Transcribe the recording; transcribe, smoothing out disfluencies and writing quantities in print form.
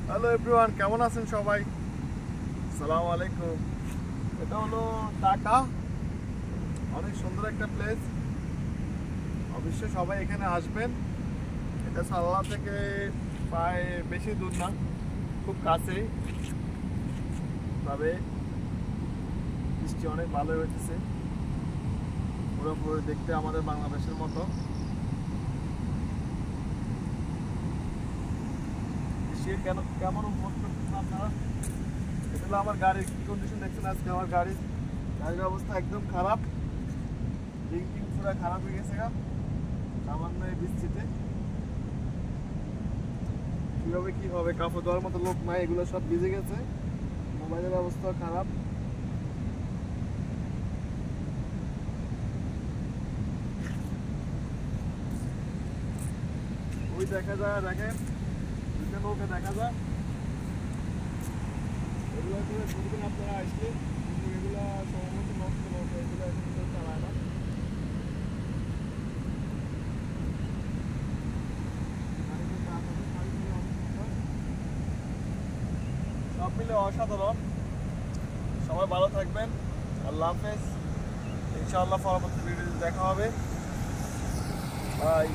Hello everyone, কেমন আছেন সবাই? আসসালামু আলাইকুম। এটা হলো ঢাকা, অনেক সুন্দর একটা প্লেস। অবশ্যই সবাই এখানে আসবেন। এটা সাল্লা থেকে প্রায় বেশি দূর না, খুব কাছেই। তবে বৃষ্টি অনেক ভালো হয়েছে, পুরোপুরি দেখতে আমাদের বাংলাদেশের মতো। বৃষ্টি কেমন উপভোগ করতেছেন আপনারা? এটা হলো আমার গাড়ির কি কন্ডিশন দেখছেন আজকে। আমার গাড়ির অবস্থা একদম খারাপ, রিং পুরো খারাপ হয়ে গেছে সামান্য এই বৃষ্টিতে। কিভাবে কি হবে, কাপড় দেওয়ার মতো লোক নাই, এগুলো সব ভিজে গেছে। মোবাইলের অবস্থা খারাপ। ওই দেখা যায়, দেখেন দুইটা নৌকা দেখা যায়। এগুলো ধরবেন আপনারা আসলে, কিন্তু এগুলো সম্ভবত নষ্ট নৌকা, এগুলো এখন কেউ চালায় না। সব মিলে অসাধারণ। সবাই ভালো থাকবেন। আল্লাহ হাফেজ। ইনশাআল্লাহ পরবর্তী ভিডিওতে দেখা হবে। বাই।